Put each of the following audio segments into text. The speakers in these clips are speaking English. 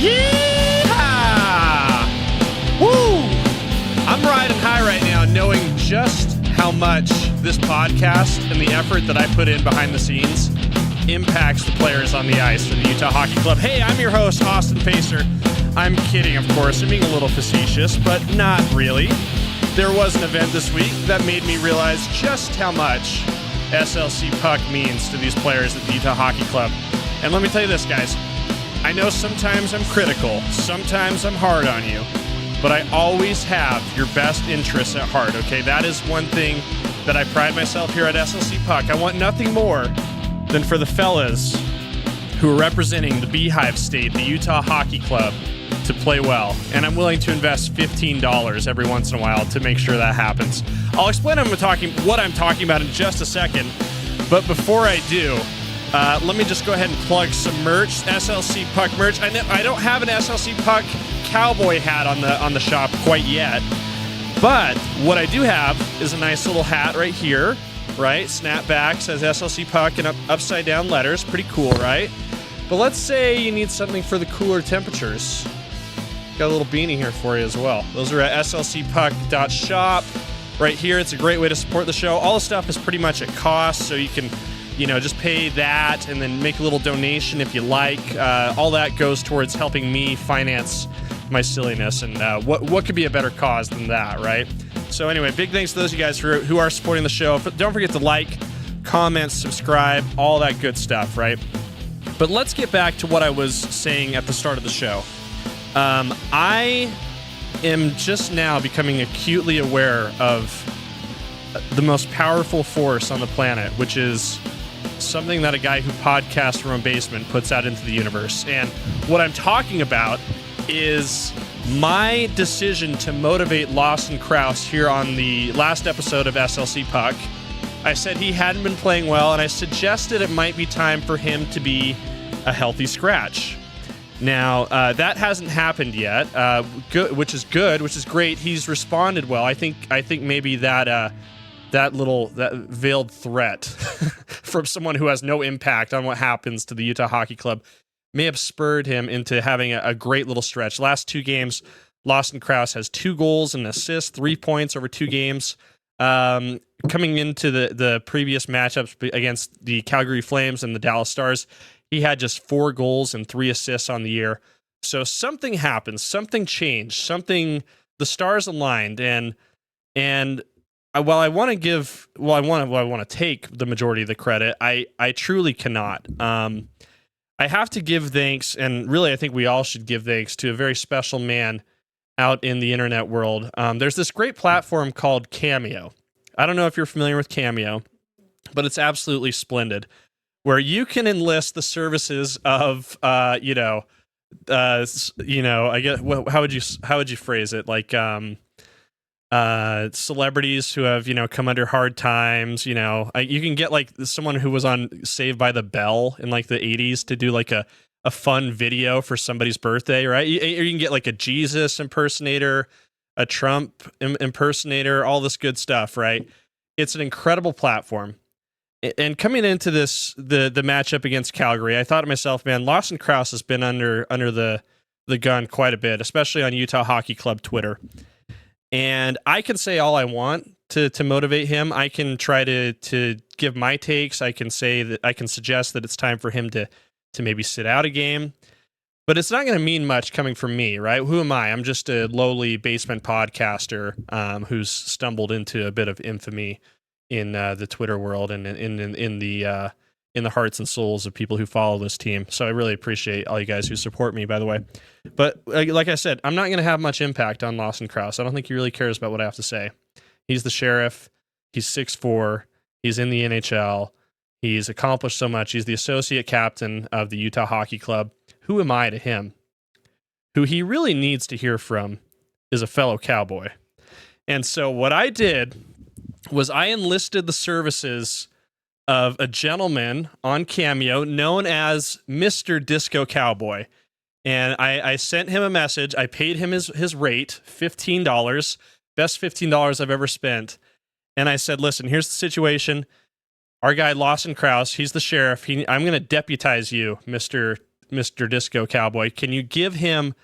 Yeehaw! Woo! I'm riding high right now knowing just how much this podcast and the effort that I put in behind the scenes impacts the players on the ice for the Utah Hockey Club. Hey, I'm your host, Austin Pacer. I'm kidding, of course. I'm being a little facetious, but not really. There was an event this week that made me realize just how much SLC Puck means to these players at the Utah Hockey Club. And let me tell you this, guys. I know sometimes I'm critical, sometimes I'm hard on you, but I always have your best interests at heart, okay? That is one thing that I pride myself here at SLC Puck. I want nothing more than for the fellas who are representing the Beehive State, the Utah Hockey Club, to play well. And I'm willing to invest $15 every once in a while to make sure that happens. I'll explain what I'm talking about in just a second, but before I do, let me just go ahead and plug some merch, SLC Puck merch. I don't have an SLC Puck cowboy hat on the shop quite yet, but what I do have is a nice little hat right here, right? Snapback, says SLC Puck in upside down letters. Pretty cool, right? But let's say you need something for the cooler temperatures. Got a little beanie here for you as well. Those are at slcpuck.shop. Right here, it's a great way to support the show. All the stuff is pretty much at cost, so you can just pay that and then make a little donation if you like. All that goes towards helping me finance my silliness, and what could be a better cause than that, right? So anyway, big thanks to those of you guys who are supporting the show. Don't forget to like, comment, subscribe, all that good stuff, right? But let's get back to what I was saying at the start of the show. I am just now becoming acutely aware of the most powerful force on the planet, which is something that a guy who podcasts from a basement puts out into the universe. And what I'm talking about is my decision to motivate Lawson Crouse here on the last episode of SLC Puck. I said he hadn't been playing well, and I suggested it might be time for him to be a healthy scratch. Now, that hasn't happened yet, which is great. He's responded well. I think maybe that veiled threat from someone who has no impact on what happens to the Utah Hockey Club may have spurred him into having a great little stretch. Last 2 games, Lawson Crouse has 2 goals and assists, 3 points over 2 games. Coming into the previous matchups against the Calgary Flames and the Dallas Stars, he had just 4 goals and 3 assists on the year. So something happened, something changed, the stars aligned, and while I want to take the majority of the credit, I truly cannot. I have to give thanks, and really I think we all should give thanks to a very special man out in the internet world. There's this great platform called Cameo. I don't know if you're familiar with Cameo, but it's absolutely splendid, where you can enlist the services of, I guess, how would you phrase it? Like, celebrities who have, come under hard times, you can get like someone who was on Saved by the Bell in like the 80s to do like a fun video for somebody's birthday, right? Or you can get like a Jesus impersonator, a Trump impersonator, all this good stuff, right? It's an incredible platform. And coming into the matchup against Calgary, I thought to myself, man, Lawson Crouse has been under the gun quite a bit, especially on Utah Hockey Club Twitter. And I can say all I want to motivate him. I can try to give my takes. I can say that I can suggest that it's time for him to maybe sit out a game. But it's not going to mean much coming from me, right? Who am I? I'm just a lowly basement podcaster who's stumbled into a bit of infamy in the Twitter world and in the hearts and souls of people who follow this team. So I really appreciate all you guys who support me, by the way. But like I said, I'm not going to have much impact on Lawson Crouse. I don't think he really cares about what I have to say. He's the sheriff. He's 6'4". He's in the NHL. He's accomplished so much. He's the associate captain of the Utah Hockey Club. Who am I to him? Who he really needs to hear from is a fellow Cowboy. And so what I did was I enlisted the services of a gentleman on Cameo known as Mr. Disco Cowboy. And I sent him a message. I paid him his rate, $15, best $15 I've ever spent. And I said, listen, here's the situation. Our guy, Lawson Crouse, he's the sheriff. I'm going to deputize you, Mr. Mr. Disco Cowboy. Can you give him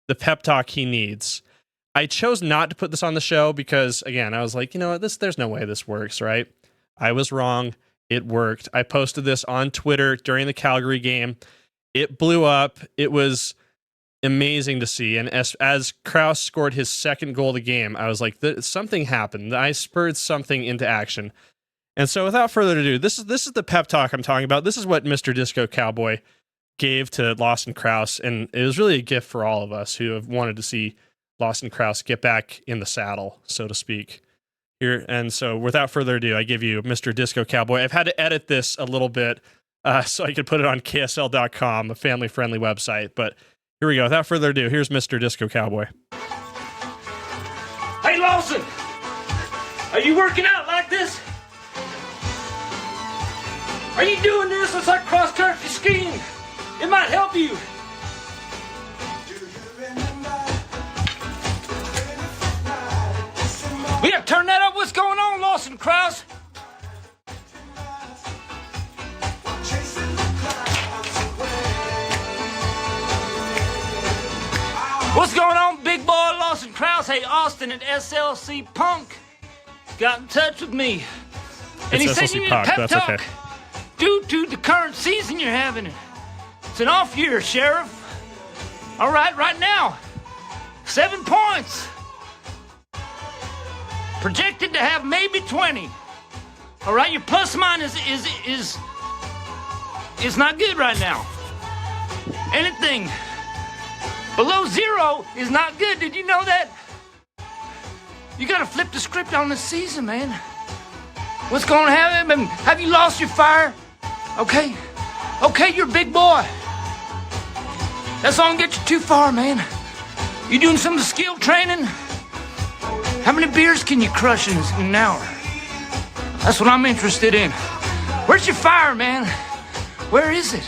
the pep talk he needs? I chose not to put this on the show because, again, I was like, you know what, there's no way this works, right? I was wrong. It worked. I posted this on Twitter during the Calgary game. It blew up. It was amazing to see. And as Krauss scored his second goal of the game, I was like, something happened. I spurred something into action. And so without further ado, this is the pep talk I'm talking about. This is what Mr. Disco Cowboy gave to Lawson Crouse. And it was really a gift for all of us who have wanted to see Lawson Crouse get back in the saddle, so to speak. Here. And so without further ado, I give you Mr. Disco Cowboy. I've had to edit this a little bit so I could put it on KSL.com, a family-friendly website. But here we go. Without further ado, here's Mr. Disco Cowboy. Hey, Lawson! Are you working out like this? Are you doing this? It's like cross-country skiing. It might help you. We gotta turn that up. What's going on, Lawson Krauss? What's going on, big boy Lawson Krauss? Hey, Austin at SLC Punk got in touch with me. And he said you need a pep talk due to the current season you're having. It's an off year, Sheriff. All right now, 7 points. Projected to have maybe 20. All right, your plus minus is not good right now. Anything below 0 is not good. Did you know that? You gotta flip the script on this season, man. What's going to happen? Have you lost your fire? Okay, you're a big boy. That's not gonna get you too far, man. You doing some of the skill training? How many beers can you crush in an hour? That's what I'm interested in. Where's your fire, man? Where is it?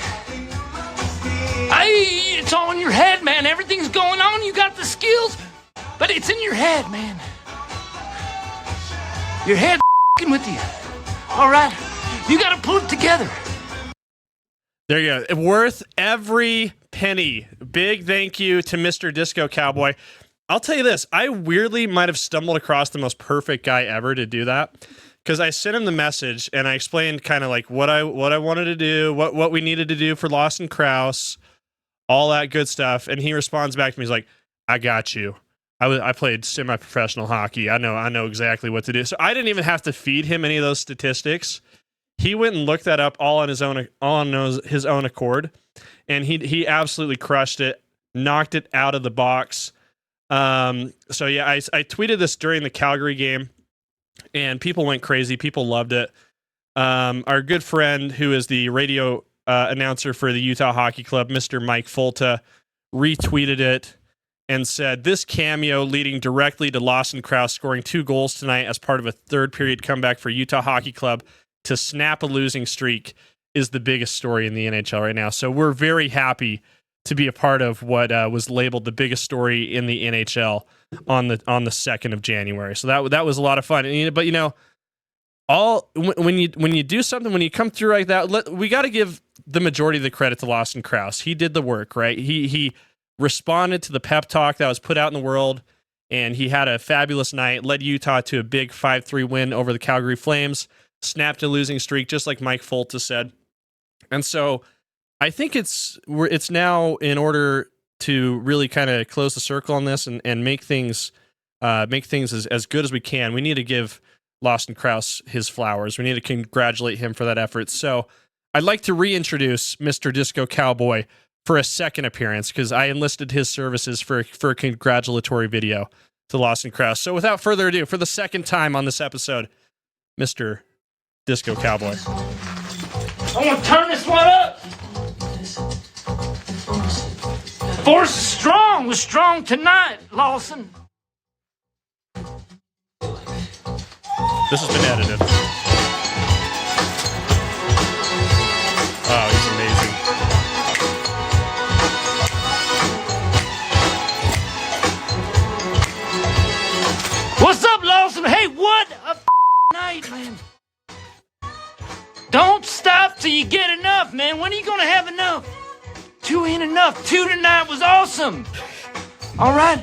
It's all in your head, man. Everything's going on. You got the skills, but it's in your head, man. Your head's with you. All right? You got to pull it together. There you go. Worth every penny. Big thank you to Mr. Disco Cowboy. I'll tell you this, I weirdly might have stumbled across the most perfect guy ever to do that, because I sent him the message and I explained kind of like what I wanted to do, what we needed to do for Lawson Krauss, all that good stuff, and he responds back to me. He's like, "I got you. I played semi-professional hockey. I know exactly what to do." So I didn't even have to feed him any of those statistics. He went and looked that up all on his own accord, and he absolutely crushed it, knocked it out of the box. So yeah, I tweeted this during the Calgary game and people went crazy. People loved it. Our good friend who is the radio announcer for the Utah Hockey Club, Mr. Mike Folta, retweeted it and said, "This cameo leading directly to Lawson Crouse scoring 2 goals tonight as part of a third period comeback for Utah Hockey Club to snap a losing streak is the biggest story in the NHL right now." So we're very happy to be a part of what was labeled the biggest story in the NHL on the 2nd of January. So that was a lot of fun. But when you do something, when you come through like that, we got to give the majority of the credit to Lawson Crouse. He did the work, right? He responded to the pep talk that was put out in the world, and he had a fabulous night. Led Utah to a big 5-3 win over the Calgary Flames. Snapped a losing streak, just like Mike Folta said. And so I think it's now, in order to really kind of close the circle on this and make things as good as we can, we need to give Lawson Crouse his flowers. We need to congratulate him for that effort. So I'd like to reintroduce Mr. Disco Cowboy for a second appearance, because I enlisted his services for a congratulatory video to Lawson Crouse. So without further ado, for the second time on this episode, Mr. Disco Cowboy. I want to turn this one up. Force is strong. We're strong tonight, Lawson. This has been edited. Oh, he's amazing. What's up, Lawson? Hey, what a night, man. Don't stop till you get enough, man. When are you going to have enough? 2 ain't enough. 2 tonight was awesome. All right.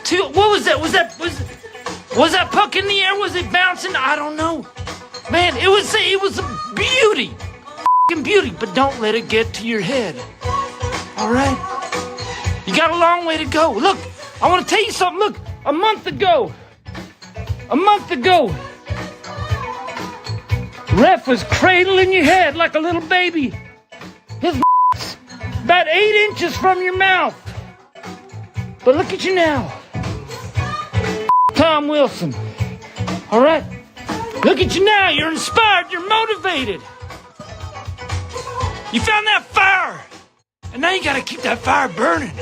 2. What was that? Was that puck in the air? Was it bouncing? I don't know. Man, it was a beauty. F***ing beauty. But don't let it get to your head. All right? You got a long way to go. Look, I want to tell you something. Look, a month ago, ref was cradling your head like a little baby. His about 8 inches from your mouth. But look at you now. Tom Wilson. All right? Look at you now. You're inspired. You're motivated. You found that fire. And now you got to keep that fire burning.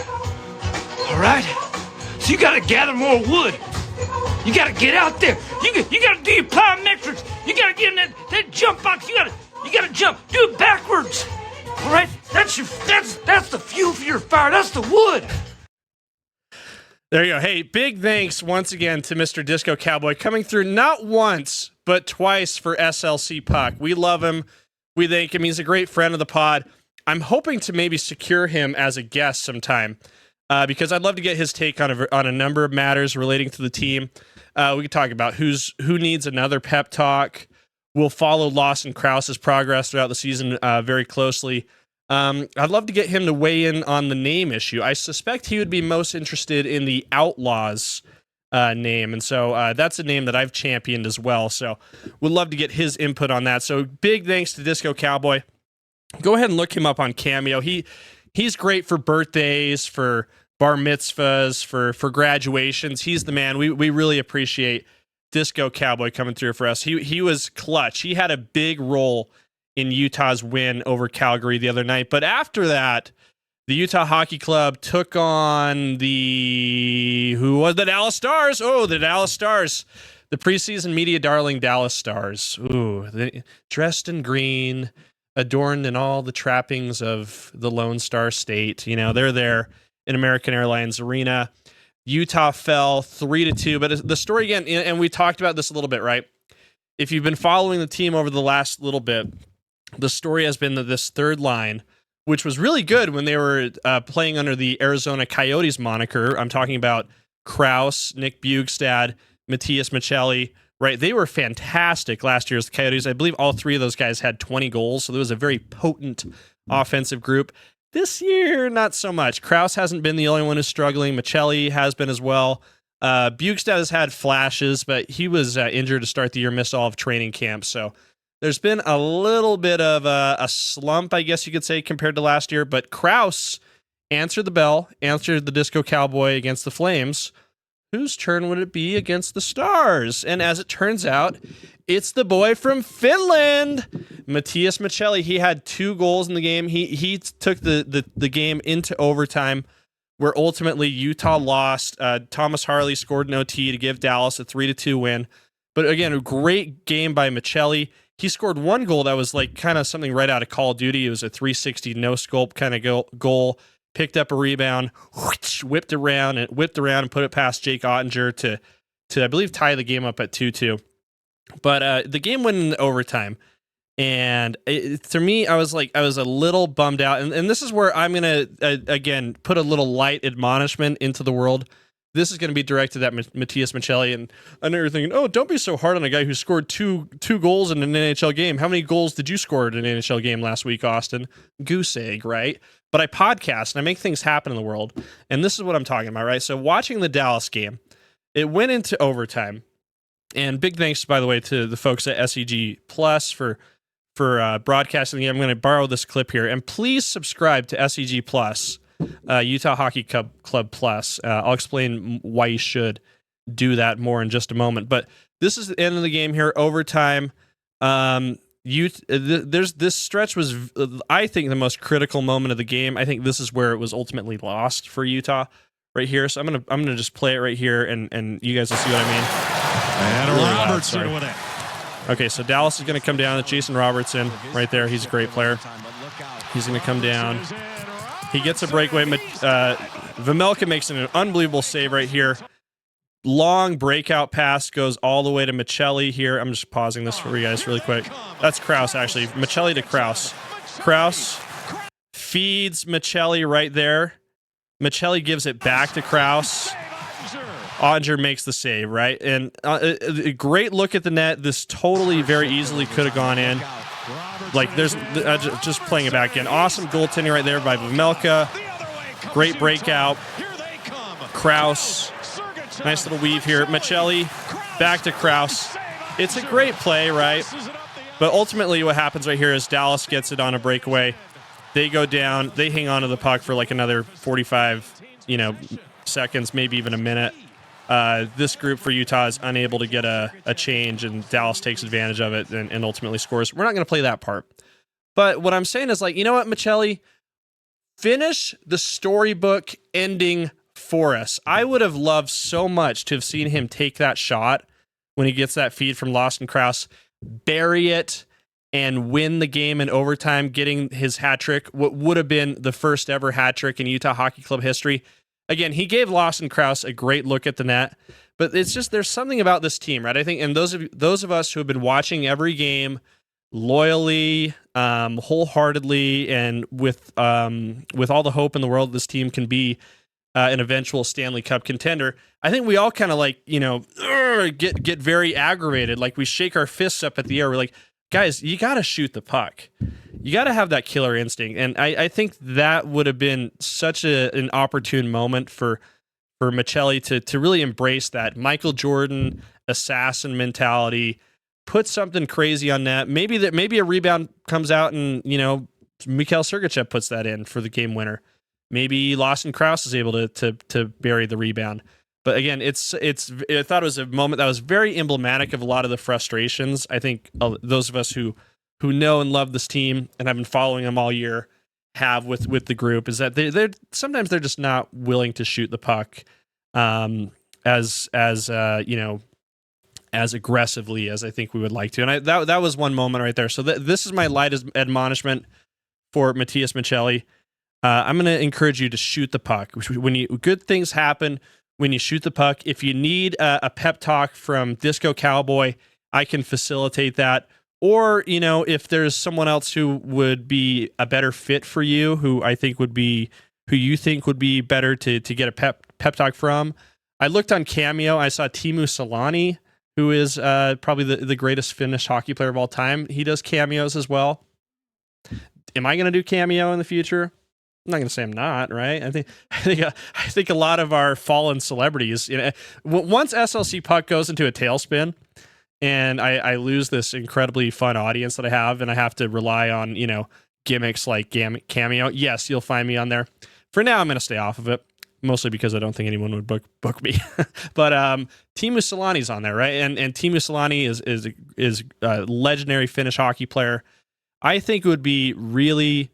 All right? So you got to gather more wood. You got to get out there. You got to do your plyometrics. You got to get in that jump box. You got to jump. Do it backwards. All right? That's the fuel for your fire. That's the wood. There you go. Hey, big thanks once again to Mr. Disco Cowboy coming through not once, but twice for SLC Puck. We love him. We thank him. He's a great friend of the pod. I'm hoping to maybe secure him as a guest sometime because I'd love to get his take on a number of matters relating to the team. We could talk about who needs another pep talk. We'll follow Lawson Krause's progress throughout the season very closely. I'd love to get him to weigh in on the name issue. I suspect he would be most interested in the Outlaws name, and so that's a name that I've championed as well. So we'd love to get his input on that. So big thanks to Disco Cowboy. Go ahead and look him up on Cameo. He's great for birthdays, for bar mitzvahs, for graduations. He's the man. We really appreciate Disco Cowboy coming through for us. He was clutch. He had a big role in Utah's win over Calgary the other night. But after that, the Utah Hockey Club took on the Dallas Stars. Oh, the Dallas Stars. The preseason media darling Dallas Stars. Ooh, dressed in green, adorned in all the trappings of the Lone Star State. You know, they're there in American Airlines Arena. Utah fell 3-2. But the story again, and we talked about this a little bit, right? If you've been following the team over the last little bit, the story has been that this third line, which was really good when they were playing under the Arizona Coyotes moniker. I'm talking about Krause, Nick Bjugstad, Matias Maccelli, right? They were fantastic last year as the Coyotes. I believe all 3 of those guys had 20 goals, so there was a very potent offensive group. This year, not so much. Krause hasn't been the only one who's struggling. Maccelli has been as well. Bjugstad has had flashes, but he was injured to start the year, missed all of training camp, so there's been a little bit of a slump, I guess you could say, compared to last year. But Krause answered the bell, answered the Disco Cowboy against the Flames. Whose turn would it be against the Stars? And as it turns out, it's the boy from Finland, Matias Maccelli. He had 2 goals in the game. He took the game into overtime, where ultimately Utah lost. Thomas Harley scored an OT to give Dallas a 3-2 win. But again, a great game by Maccelli. He scored 1 goal that was like kind of something right out of Call of Duty. It was a 360 no scope kind of goal. Picked up a rebound, whipped around and put it past Jake Ottinger to I believe tie the game up at 2-2. But the game went into overtime, and to me, I was a little bummed out. And this is where I'm gonna again put a little light admonishment into the world. This is going to be directed at Matias Maccelli, and I know you're thinking, oh, don't be so hard on a guy who scored two goals in an NHL game. How many goals did you score in an NHL game last week, Austin? Goose egg, right? But I podcast, and I make things happen in the world, and this is what I'm talking about, right? So watching the Dallas game, it went into overtime, and big thanks, by the way, to the folks at SEG Plus for broadcasting the game. I'm going to borrow this clip here, and please subscribe to SEG Plus. Utah Hockey Club Plus. I'll explain why you should do that more in just a moment. But this is the end of the game here, overtime. This stretch was, I think, the most critical moment of the game. I think this is where it was ultimately lost for Utah, right here. So I'm gonna just play it right here, and you guys will see what I mean. And really Robertson with it. Okay, so Dallas is gonna come down. It's Jason Robertson right there. He's a great player. He's gonna come down. He gets a breakaway. Vejmelka makes an unbelievable save right here. Long breakout pass goes all the way to Maccelli here. I'm just pausing this for you guys really quick. That's Krause, actually. Maccelli to Krause. Krause feeds Maccelli right there. Maccelli gives it back to Crouse. Onger makes the save, right? And a great look at the net. This totally very easily could have gone in. Like, there's just playing it back in. Awesome goaltending right there by Vejmelka. Great breakout. Crouse. Nice little weave here. Maccelli back to Crouse. It's a great play, right? But ultimately what happens right here is Dallas gets it on a breakaway. They go down. They hang on to the puck for like another 45, seconds, maybe even a minute. This group for Utah is unable to get a change, and Dallas takes advantage of it and ultimately scores. We're not going to play that part. But what I'm saying is, like, you know what, Maccelli? Finish the storybook ending for us. I would have loved so much to have seen him take that shot when he gets that feed from Lawson Crouse, bury it, and win the game in overtime, getting his hat trick, what would have been the first ever hat trick in Utah Hockey Club history. Again, he gave Lawson Crouse a great look at the net, but it's just, there's something about this team, right? I think, and those of us who have been watching every game loyally, wholeheartedly, and with all the hope in the world this team can be an eventual Stanley Cup contender, I think we all kind of like, get very aggravated. Like, we shake our fists up at the air. We're like, guys, you got to shoot the puck. You got to have that killer instinct. And I think that would have been such an opportune moment for Maccelli to really embrace that Michael Jordan assassin mentality, put something crazy on net. Maybe a rebound comes out and, Mikhail Sergachev puts that in for the game winner. Maybe Lawson Crouse is able to bury the rebound. But again, I thought it was a moment that was very emblematic of a lot of the frustrations. I think those of us who know and love this team and have been following them all year have with the group, is that they're sometimes they're just not willing to shoot the puck as aggressively as I think we would like to. And that was one moment right there. So this is my light admonishment for Matias Maccelli. I'm going to encourage you to shoot the puck. When good things happen when you shoot the puck. If you need a pep talk from Disco Cowboy, I can facilitate that. Or, if there's someone else who would be a better fit for you, who you think would be better to get a pep talk from. I looked on Cameo. I saw Teemu Selanne, who is probably the greatest Finnish hockey player of all time. He does cameos as well. Am I going to do Cameo in the future? I'm not going to say I'm not, right? I think a lot of our fallen celebrities, once SLC Puck goes into a tailspin and I lose this incredibly fun audience that I have, and I have to rely on, gimmicks like Cameo. Yes, you'll find me on there. For now, I'm going to stay off of it, mostly because I don't think anyone would book me. But Teemu Selanne's on there, right? And Teemu Selanne is a legendary Finnish hockey player. I think it would be really...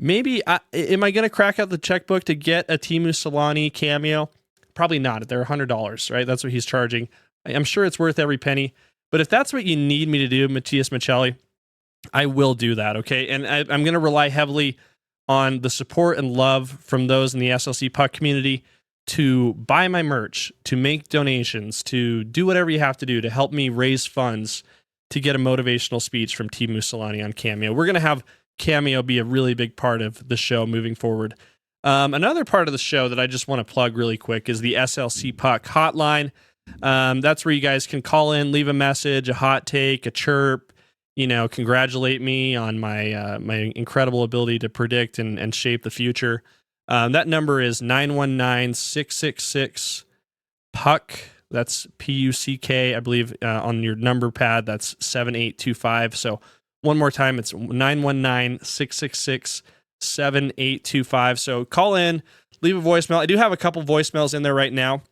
Maybe, am I going to crack out the checkbook to get a Teemu Selanne cameo? Probably not. They're $100, right? That's what he's charging. I'm sure it's worth every penny. But if that's what you need me to do, Matias Maccelli, I will do that, okay? And I'm going to rely heavily on the support and love from those in the SLC Puck community to buy my merch, to make donations, to do whatever you have to do to help me raise funds to get a motivational speech from Teemu Selanne on Cameo. We're going to have Cameo be a really big part of the show moving forward. Another part of the show that I just want to plug really quick is the SLC Puck hotline. That's where you guys can call in, leave a message, a hot take, a chirp, congratulate me on my my incredible ability to predict and shape the future. That number is 919-666-PUCK. That's PUCK, I believe, on your number pad. That's 7825. So one more time, it's 919-666-7825. So call in, leave a voicemail. I do have a couple voicemails in there right now,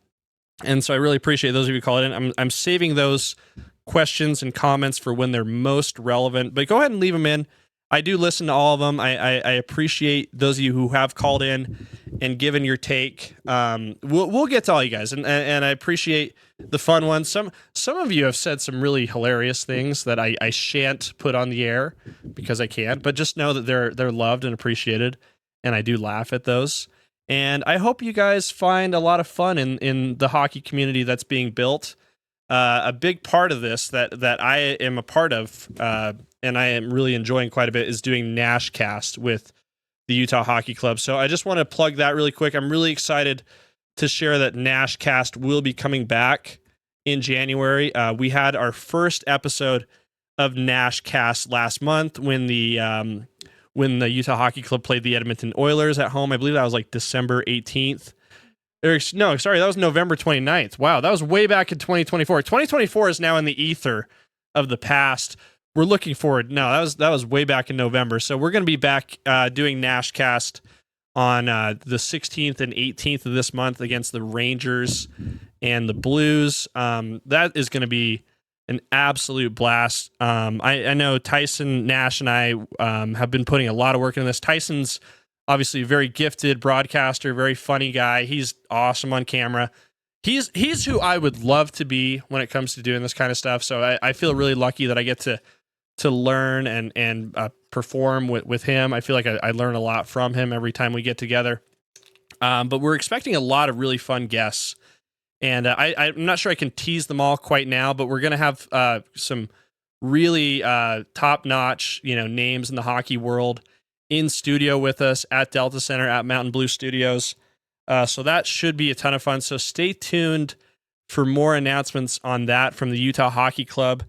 and so I really appreciate those of you calling in. I'm saving those questions and comments for when they're most relevant, but go ahead and leave them in. I do listen to all of them. I appreciate those of you who have called in and given your take. We'll get to all you guys, and I appreciate the fun ones. Some of you have said some really hilarious things that I shan't put on the air because I can't, but just know that they're loved and appreciated, and I do laugh at those. And I hope you guys find a lot of fun in the hockey community that's being built. A big part of this that I am a part of, and I am really enjoying quite a bit, is doing Nashcast with the Utah Hockey Club. So I just want to plug that really quick. I'm really excited to share that Nashcast will be coming back in January. We had our first episode of Nashcast last month when the Utah Hockey Club played the Edmonton Oilers at home. I believe that was like December 18th. No, sorry, that was November 29th. Wow, that was way back in 2024. 2024 is now in the ether of the past. We're looking forward. No, that was way back in November. So we're going to be back doing Nashcast on the 16th and 18th of this month against the Rangers and the Blues. That is going to be an absolute blast. I know Tyson Nash and I have been putting a lot of work into this. Tyson's obviously a very gifted broadcaster, very funny guy. He's awesome on camera. He's who I would love to be when it comes to doing this kind of stuff. So I feel really lucky that I get to learn and perform with him. I feel like I learn a lot from him every time we get together. But we're expecting a lot of really fun guests. And I'm not sure I can tease them all quite now, but we're going to have some really top-notch, names in the hockey world in studio with us at Delta Center, at Mountain Blue Studios. So that should be a ton of fun. So stay tuned for more announcements on that from the Utah Hockey Club.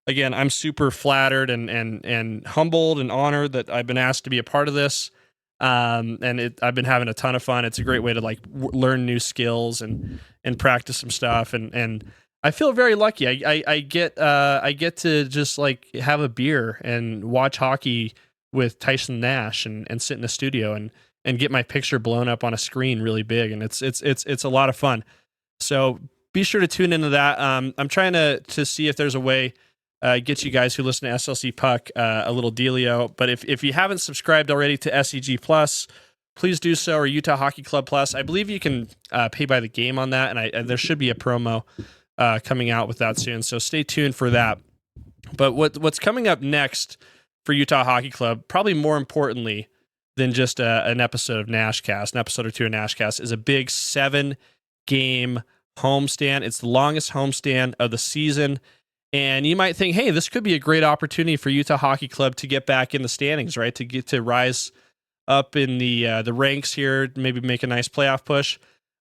Again, I'm super flattered and humbled and honored that I've been asked to be a part of this. I've been having a ton of fun. It's a great way to learn new skills and practice some stuff. And I feel very lucky. I get to just have a beer and watch hockey with Tyson Nash and sit in a studio and get my picture blown up on a screen really big. And it's a lot of fun. So be sure to tune into that. I'm trying to see if there's a way get you guys who listen to SLC Puck a little dealio. But if you haven't subscribed already to SEG Plus, please do so, or Utah Hockey Club Plus. I believe you can pay by the game on that, and there should be a promo coming out with that soon. So stay tuned for that. But what's coming up next for Utah Hockey Club, probably more importantly than just an episode of Nashcast, an episode or two of Nashcast, is a big 7-game homestand. It's the longest homestand of the season. And you might think, hey, this could be a great opportunity for Utah Hockey Club to get back in the standings, right? To get to rise up in the ranks here, maybe make a nice playoff push.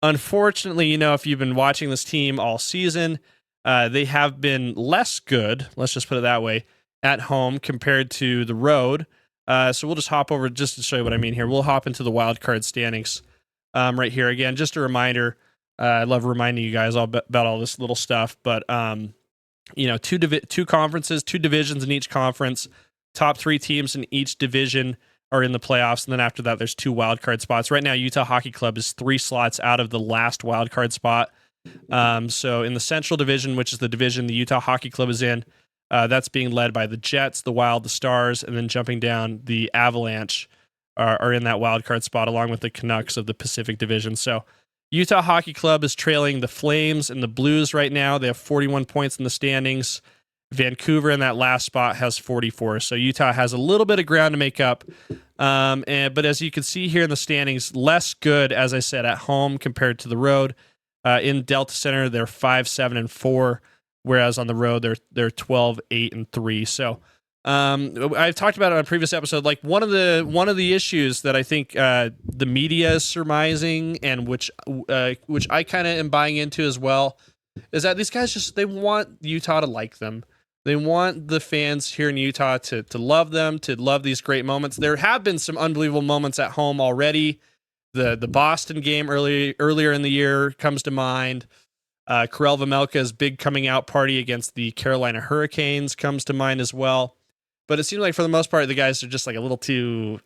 Unfortunately, if you've been watching this team all season, they have been less good, let's just put it that way, at home compared to the road. So we'll just hop over just to show you what I mean here. We'll hop into the wild card standings right here. Again, just a reminder, I love reminding you guys all about all this little stuff, but two conferences, 2 divisions in each conference, top 3 teams in each division are in the playoffs. And then after that, there's 2 wildcard spots. Right now, Utah Hockey Club is 3 slots out of the last wildcard spot. So in the Central Division, which is the division the Utah Hockey Club is in, that's being led by the Jets, the Wild, the Stars, and then jumping down, the Avalanche are in that wildcard spot along with the Canucks of the Pacific Division. So Utah Hockey Club is trailing the Flames and the Blues right now. They have 41 points in the standings. Vancouver in that last spot has 44. So Utah has a little bit of ground to make up. But as you can see here in the standings, less good, as I said, at home compared to the road. In Delta Center, they're 5-7-4, whereas on the road they're 12-8-3. So I've talked about it on a previous episode. One of the issues that I think the media is surmising, and which I kind of am buying into as well, is that these guys they want Utah to like them. They want the fans here in Utah to love them, to love these great moments. There have been some unbelievable moments at home already. The Boston game earlier in the year comes to mind. Karel Vejmelka's big coming out party against the Carolina Hurricanes comes to mind as well. But it seems like for the most part, the guys are just a little too,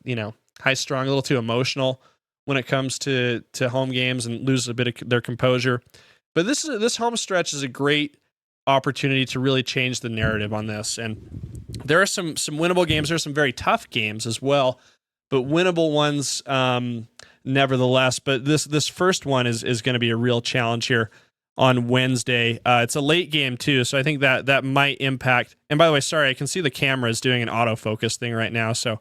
high-strung, a little too emotional when it comes to home games and lose a bit of their composure. But this home stretch is a great opportunity to really change the narrative on this. And there are some winnable games. There are some very tough games as well, but winnable ones nevertheless. But this first one is going to be a real challenge here on Wednesday. It's a late game too, so I think that might impact. And by the way, sorry, I can see the camera is doing an autofocus thing right now, so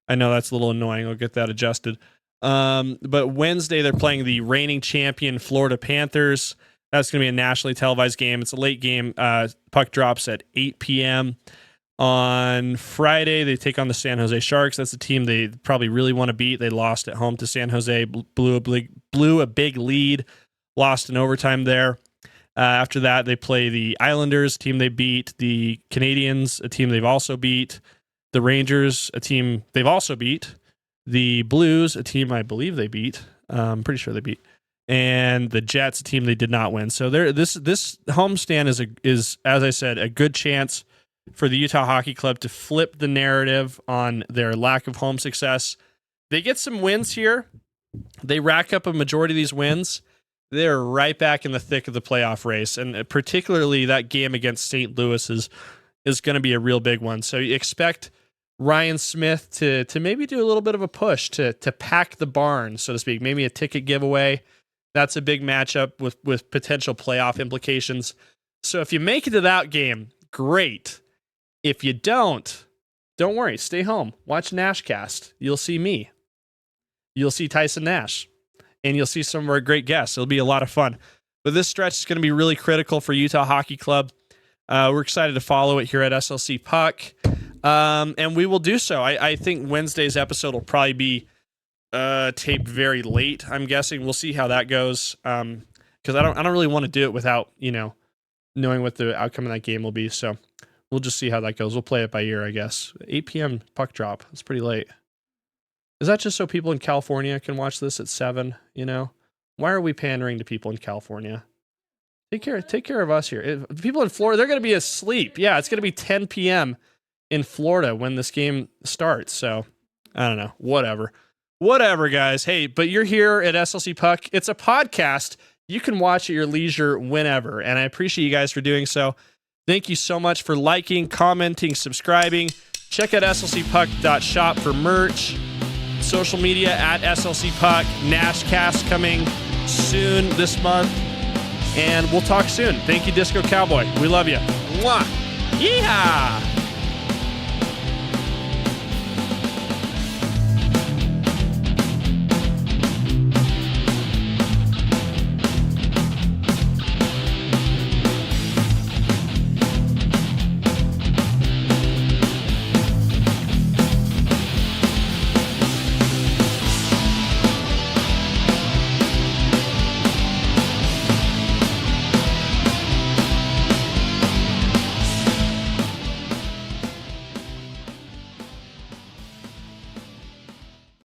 I know that's a little annoying. I'll get that adjusted. But Wednesday they're playing the reigning champion Florida Panthers. That's going to be a nationally televised game. It's a late game. Puck drops at 8 p.m. On Friday, they take on the San Jose Sharks. That's a team they probably really want to beat. They lost at home to San Jose, blew a big lead, lost in overtime there. After that, they play the Islanders, a team they beat, the Canadiens, a team they've also beat, the Rangers, a team they've also beat, the Blues, a team I believe they beat. I'm pretty sure they beat, and the Jets, a team they did not win. So this homestand is, as I said, a good chance for the Utah Hockey Club to flip the narrative on their lack of home success. They get some wins here. They rack up a majority of these wins. They're right back in the thick of the playoff race, and particularly that game against St. Louis is going to be a real big one. So you expect Ryan Smith to maybe do a little bit of a push to pack the barn, so to speak, maybe a ticket giveaway. That's a big matchup with potential playoff implications. So if you make it to that game, great. If you don't worry. Stay home. Watch Nashcast. You'll see me. You'll see Tyson Nash. And you'll see some of our great guests. It'll be a lot of fun. But this stretch is going to be really critical for Utah Hockey Club. We're excited to follow it here at SLC Puck. And we will do so. I think Wednesday's episode will probably be taped very late, I'm guessing. We'll see how that goes. Because I don't really want to do it without, knowing what the outcome of that game will be. So we'll just see how that goes. We'll play it by ear, I guess. 8 p.m. puck drop. It's pretty late. Is that just so people in California can watch this at 7? Why are we pandering to people in California? Take care of us here. People in Florida, they're going to be asleep. Yeah, it's going to be 10 p.m. in Florida when this game starts. So I don't know. Whatever, guys. Hey, but you're here at SLC Puck. It's a podcast. You can watch at your leisure whenever, and I appreciate you guys for doing so. Thank you so much for liking, commenting, subscribing. Check out slcpuck.shop for merch. Social media at SLC Puck. Nashcast coming soon this month. And we'll talk soon. Thank you, Disco Cowboy. We love you. Mwah. Yeehaw!